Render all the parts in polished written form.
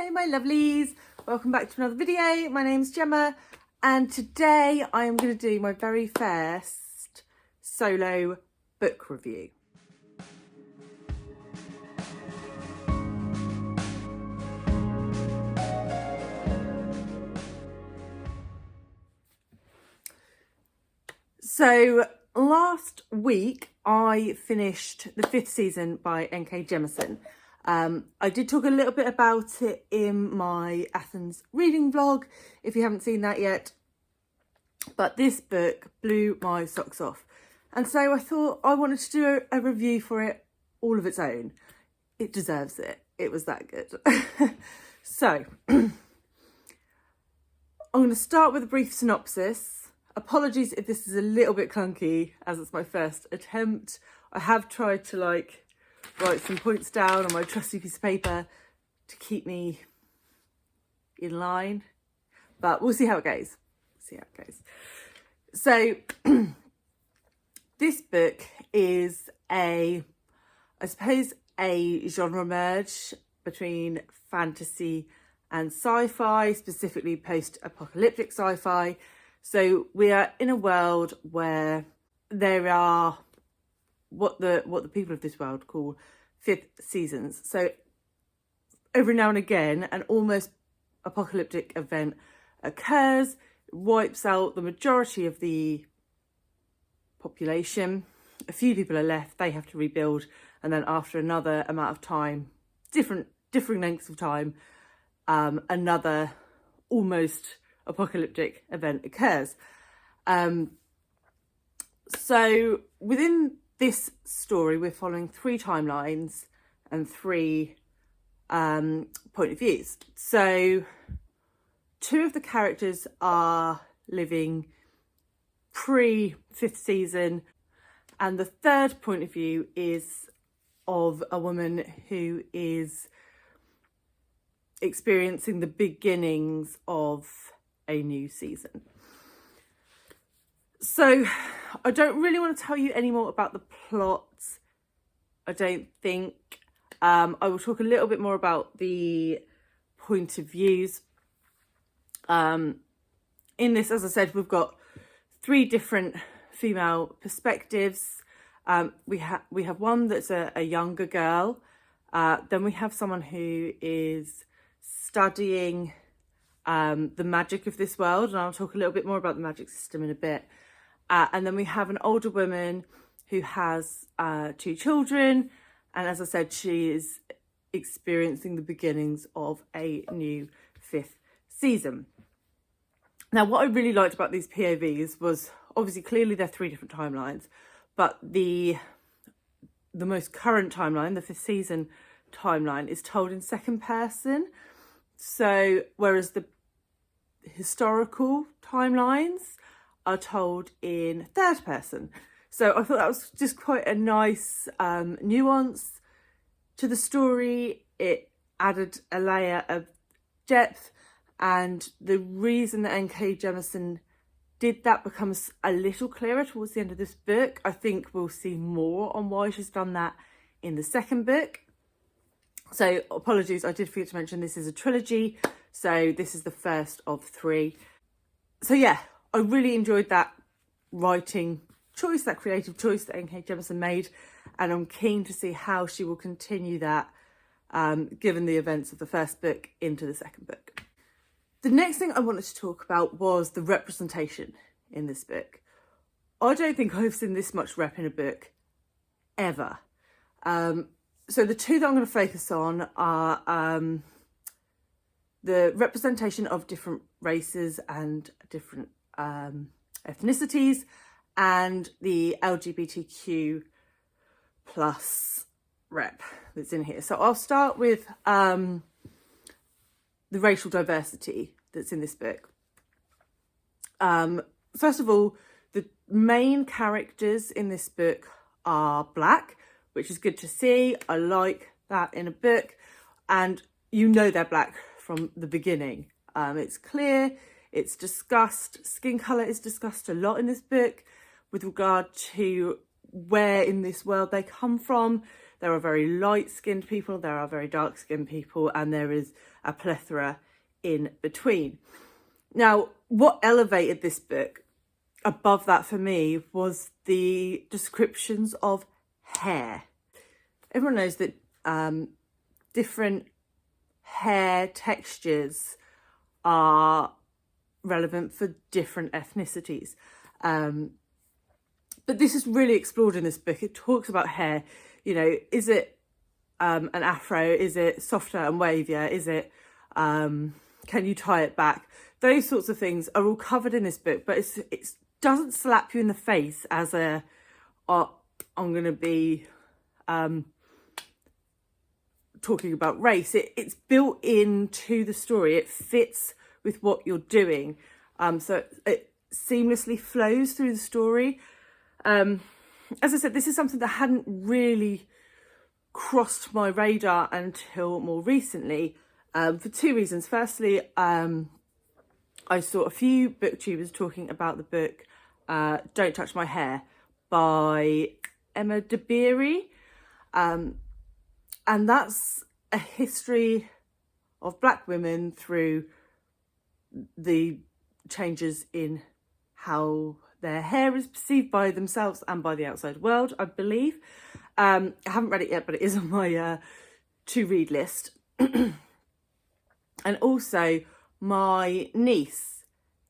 Hello my lovelies, welcome back to another video. My name's Gemma and today I am going to do my very first solo book review. So last week I finished the 5th season by NK Jemison. I did talk a little bit about it in my Athens reading vlog, if you haven't seen that yet. But this book blew my socks off. And so I thought I wanted to do a review for it all of its own. It deserves it. It was that good. So, I'm going to start with a brief synopsis. Apologies if this is a little bit clunky, as it's my first attempt. I have tried to write some points down on my trusty piece of paper to keep me in line, but we'll see how it goes. So this book is I suppose a genre merge between fantasy and sci-fi, specifically post-apocalyptic sci-fi. So we are in a world where there are what the people of this world call 5th seasons. So every now and again, an almost apocalyptic event occurs, wipes out the majority of the population. A few people are left, they have to rebuild, and then after another amount of time, differing lengths of time, another almost apocalyptic event occurs. So within this story, we're following 3 timelines and 3 point of views. So 2 of the characters are living pre-5th season, and the 3rd point of view is of a woman who is experiencing the beginnings of a new season. So I don't really want to tell you any more about the plot, I don't think. I will talk a little bit more about the point of views. In this, as I said, we've got 3 different female perspectives. We have one that's a younger girl. Then we have someone who is studying the magic of this world, and I'll talk a little bit more about the magic system in a bit. And then we have an older woman who has 2 children, and as I said, she is experiencing the beginnings of a new 5th season. Now, what I really liked about these POVs was, obviously, clearly they're 3 different timelines, but the most current timeline, the 5th season timeline, is told in 2nd person. So, whereas the historical timelines are told in 3rd person. So I thought that was just quite a nice nuance to the story. It added a layer of depth, and the reason that NK Jemison did that becomes a little clearer towards the end of this book. I think we'll see more on why she's done that in the 2nd book. So apologies, I did forget to mention this is a trilogy, so this is the first of 3. So yeah, I really enjoyed that writing choice, that creative choice that NK Jemison made, and I'm keen to see how she will continue that given the events of the 1st book into the 2nd book. The next thing I wanted to talk about was the representation in this book. I don't think I've seen this much rep in a book ever. So the 2 that I'm going to focus on are the representation of different races and different ethnicities, and the LGBTQ plus rep that's in here. So I'll start with the racial diversity that's in this book. First of all, the main characters in this book are Black, which is good to see. I like that in a book, and you know they're Black from the beginning. It's clear, it's discussed. Skin colour is discussed a lot in this book with regard to where in this world they come from. There are very light-skinned people, there are very dark-skinned people, and there is a plethora in between. Now, what elevated this book above that for me was the descriptions of hair. Everyone knows that different hair textures are relevant for different ethnicities. But this is really explored in this book. It talks about hair, you know, is it an afro? Is it softer and wavier? Is it, can you tie it back? Those sorts of things are all covered in this book, but it doesn't slap you in the face as a, oh, I'm going to be talking about race. It's built into the story. It fits with what you're doing. So it seamlessly flows through the story. As I said, this is something that hadn't really crossed my radar until more recently, for two reasons. Firstly, I saw a few booktubers talking about the book Don't Touch My Hair by Emma DeBerry, and that's a history of Black women through the changes in how their hair is perceived by themselves and by the outside world, I believe. I haven't read it yet, but it is on my to-read list. And also, my niece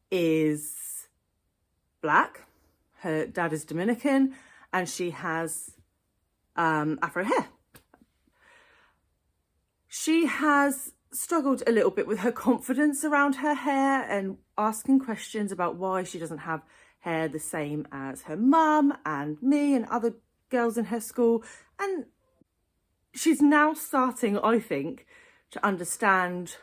is Black, her dad is Dominican, and she has afro hair. She has struggled a little bit with her confidence around her hair and asking questions about why she doesn't have hair the same as her mum and me and other girls in her school. And she's now starting, I think, to understand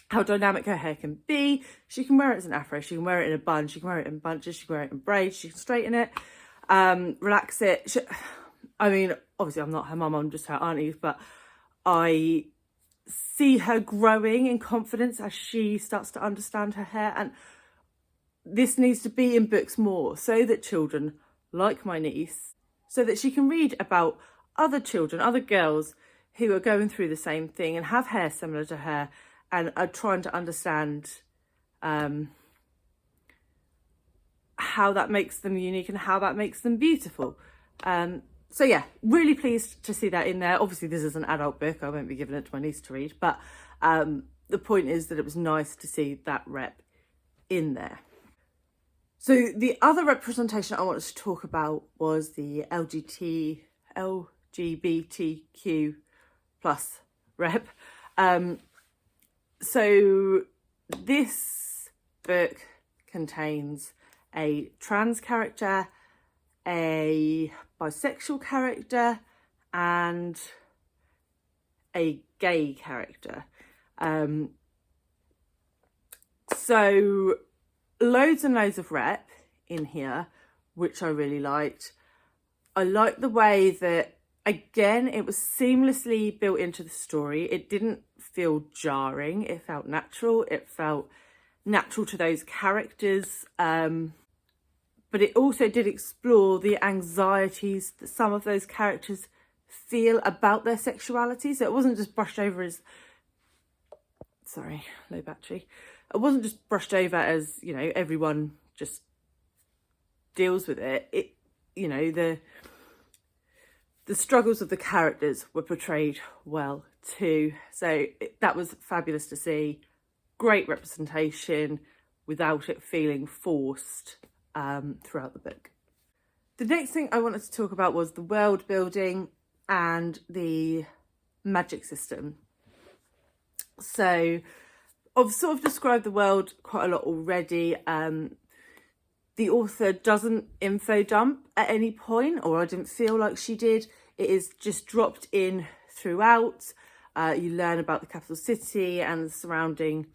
how dynamic her hair can be. She can wear it as an afro, she can wear it in a bun, she can wear it in bunches, she can wear it in braids, she can straighten it, relax it. I mean, obviously I'm not her mum, I'm just her auntie, but I see her growing in confidence as she starts to understand her hair. And this needs to be in books more, so that children like my niece, so that she can read about other children, other girls who are going through the same thing and have hair similar to her and are trying to understand how that makes them unique and how that makes them beautiful. So yeah, really pleased to see that in there. Obviously this is an adult book, I won't be giving it to my niece to read, but the point is that it was nice to see that rep in there. So the other representation I wanted to talk about was the LGBTQ plus rep. So this book contains a trans character, a bisexual character, and a gay character. So loads and loads of rep in here, which I really liked. I liked the way that, again, it was seamlessly built into the story. It didn't feel jarring. It felt natural. It felt natural to those characters. But it also did explore the anxieties that some of those characters feel about their sexuality. So it wasn't just brushed over as, sorry, low battery. It wasn't just brushed over as, you know, everyone just deals with it. It, you know, the struggles of the characters were portrayed well too. So that was fabulous to see. Great representation without it feeling forced throughout the book. The next thing I wanted to talk about was the world building and the magic system. So I've sort of described the world quite a lot already. The author doesn't info dump at any point, or I didn't feel like she did. It is just dropped in throughout. You learn about the capital city and the surrounding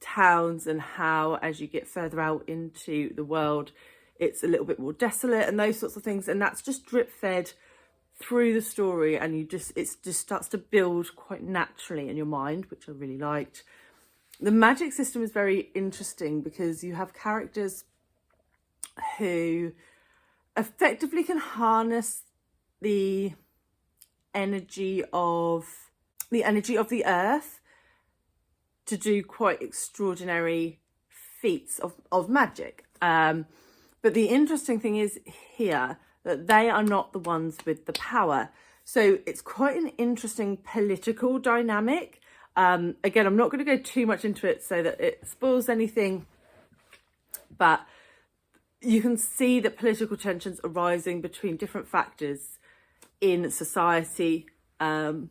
towns and how, as you get further out into the world, it's a little bit more desolate and those sorts of things. And that's just drip fed through the story, and it just starts to build quite naturally in your mind, which I really liked. The magic system is very interesting because you have characters who effectively can harness the energy of the earth to do quite extraordinary feats of magic. But the interesting thing is here that they are not the ones with the power. So it's quite an interesting political dynamic. Again, I'm not going to go too much into it so that it spoils anything, but you can see that political tensions are rising between different factors in society. And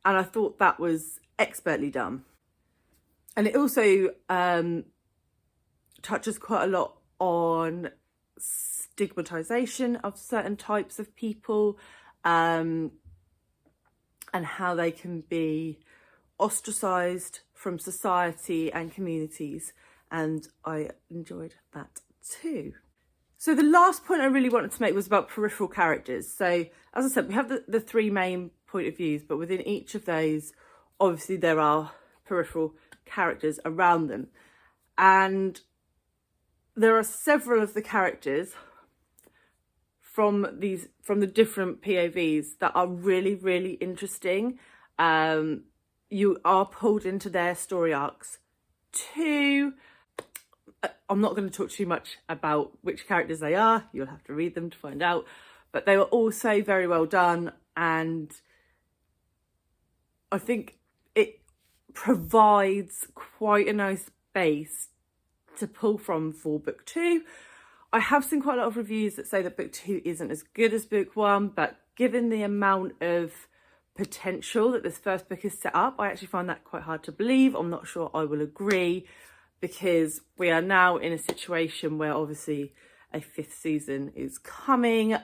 I thought that was expertly done. And it also touches quite a lot on stigmatization of certain types of people, and how they can be ostracized from society and communities. And I enjoyed that too. So the last point I really wanted to make was about peripheral characters. So as I said, we have the three main point of views, but within each of those, obviously there are peripheral characters around them. And there are several of the characters from the different POVs that are really, really interesting. You are pulled into their story arcs too. I'm not going to talk too much about which characters they are. You'll have to read them to find out. But they were also very well done, and I think it provides quite a nice base to pull from for book 2. I have seen quite a lot of reviews that say that book 2 isn't as good as book 1, but given the amount of potential that this first book is set up, I actually find that quite hard to believe. I'm not sure I will agree, because we are now in a situation where obviously a 5th season is coming,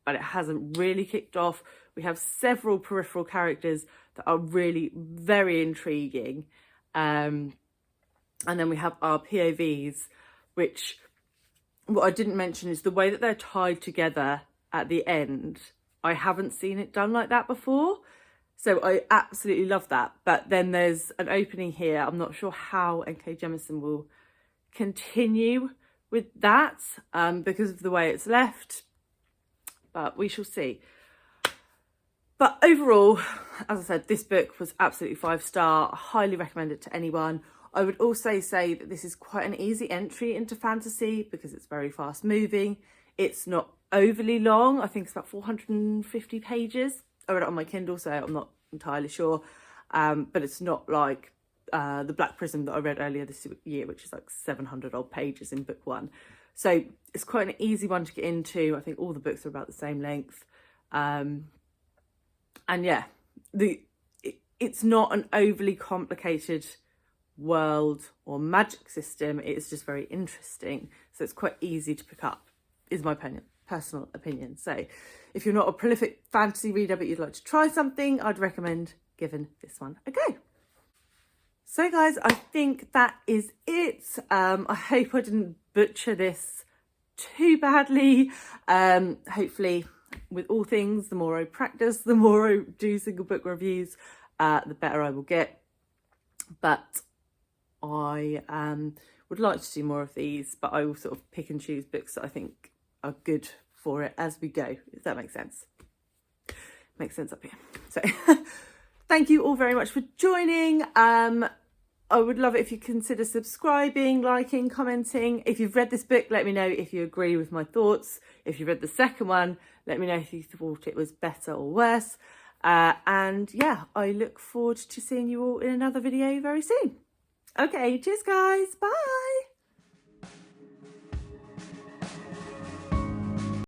but it hasn't really kicked off. We have several peripheral characters that are really very intriguing. And then we have our POVs, which, what I didn't mention is the way that they're tied together at the end. I haven't seen it done like that before. So I absolutely love that. But then there's an opening here. I'm not sure how NK Jemison will continue with that because of the way it's left. But we shall see. But overall, as I said, this book was absolutely 5-star. I highly recommend it to anyone. I would also say that this is quite an easy entry into fantasy because it's very fast moving. It's not overly long. I think it's about 450 pages. I read it on my Kindle, so I'm not entirely sure. But it's not like The Black Prism that I read earlier this year, which is like 700 odd pages in book 1. So it's quite an easy one to get into. I think all the books are about the same length. And yeah, it's not an overly complicated world or magic system. It's just very interesting. So it's quite easy to pick up, is my personal opinion. So if you're not a prolific fantasy reader but you'd like to try something, I'd recommend giving this one a go. So guys, I think that is it. I hope I didn't butcher this too badly. Hopefully, with all things, the more I practice, the more I do single book reviews, the better I will get. But I would like to do more of these, but I will sort of pick and choose books that I think are good for it as we go, if that makes sense. Makes sense up here. So thank you all very much for joining. I would love it if you consider subscribing, liking, commenting. If you've read this book, let me know if you agree with my thoughts. If you read the second one, let me know if you thought it was better or worse. And yeah, I look forward to seeing you all in another video very soon. Okay, cheers guys, bye.